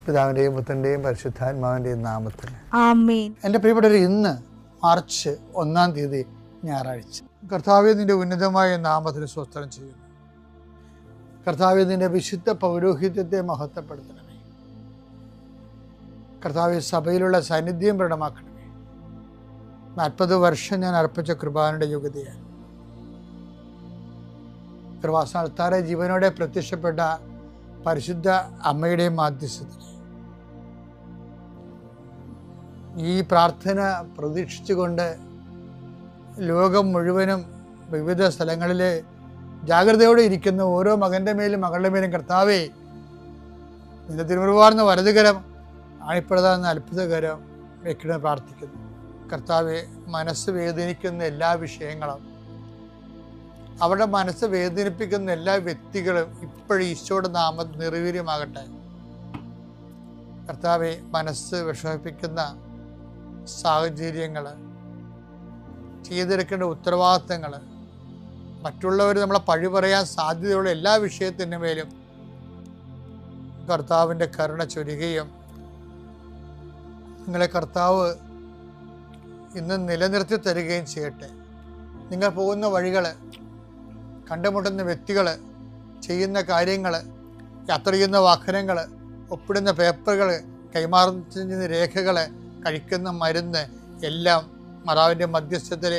പിതാവിൻ്റെയും പുത്രൻ്റെയും പരിശുദ്ധാത്മാവിൻ്റെയും നാമത്തിൽ ആമേൻ. എൻ്റെ പ്രിയപ്പെട്ടവർ, ഇന്ന് മാർച്ച് 1-ാം തീയതി ഞായറാഴ്ച. കർത്താവേ, നിൻ്റെ ഉന്നതമായ നാമത്തിന് സ്തോത്രം ചെയ്യുന്നു. കർത്താവേ, നിൻ്റെ വിശുദ്ധ പൗരോഹിത്യത്തെ മഹത്വപ്പെടുത്തണമേ. കർത്താവേ, സഭയിലുള്ള സാന്നിധ്യം പ്രകടമാക്കണമേ. 40 വർഷം ഞാൻ അർപ്പിച്ച കൃപാനയുടെ യോഗ്യതയാണ്. കൃപാസ്ഥാനത്താറെ ജീവനോടെ പ്രത്യക്ഷപ്പെട്ട പരിശുദ്ധ അമ്മയുടെയും മാധ്യസ്ഥത്തിൽ ഈ പ്രാർത്ഥന പ്രതീക്ഷിച്ചുകൊണ്ട് ലോകം മുഴുവനും വിവിധ സ്ഥലങ്ങളിൽ ജാഗ്രതയോടെ ഇരിക്കുന്ന ഓരോ മകൻ്റെ മേലും മകളുടെ മേലും കർത്താവേ, നിന്റെ തിരുമുറുവാർന്ന വലതുകരം ആണിപ്പെടുന്ന അത്ഭുതകരം വെക്കണമെന്ന് പ്രാർത്ഥിക്കുന്നു. കർത്താവെ, മനസ്സ് വേദനിക്കുന്ന എല്ലാ വിഷയങ്ങളും, അവരുടെ മനസ്സ് വേദനിപ്പിക്കുന്ന എല്ലാ വ്യക്തികളും ഇപ്പോഴും ഈശോയുടെ നാമത്തിൽ നിർവീര്യമാകട്ടെ. കർത്താവെ, മനസ്സ് വിഷമിപ്പിക്കുന്ന സാഹചര്യങ്ങൾ, ചെയ്തെടുക്കേണ്ട ഉത്തരവാദിത്തങ്ങൾ, മറ്റുള്ളവർ നമ്മളെ പഴി പറയാൻ സാധ്യതയുള്ള എല്ലാ വിഷയത്തിൻ്റെ മേലും കർത്താവിൻ്റെ കരുണ ചൊരിയുകയും നിങ്ങളെ കർത്താവ് ഇന്ന് നിലനിർത്തി തരികയും ചെയ്യട്ടെ. നിങ്ങൾ പോകുന്ന വഴികൾ, കണ്ടുമുട്ടുന്ന വ്യക്തികൾ, ചെയ്യുന്ന കാര്യങ്ങൾ, യാത്ര ചെയ്യുന്ന വാഹനങ്ങൾ, ഒപ്പിടുന്ന പേപ്പറുകൾ, കൈമാറുന്ന രേഖകൾ, കഴിക്കുന്ന മരുന്ന് എല്ലാം മാതാവിൻ്റെ മധ്യസ്ഥത്തിൽ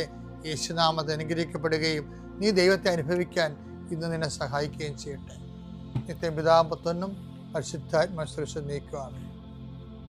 യേശുനാമത്തിൽ അനുഗ്രഹിക്കപ്പെടുകയും നീ ദൈവത്തെ അനുഭവിക്കാൻ ഇന്ന് നിന്നെ സഹായിക്കുകയും ചെയ്യട്ടെ. നിത്യം പിതാവും പുത്രനും പരിശുദ്ധാത്മാവും നീക്കുവാണ്.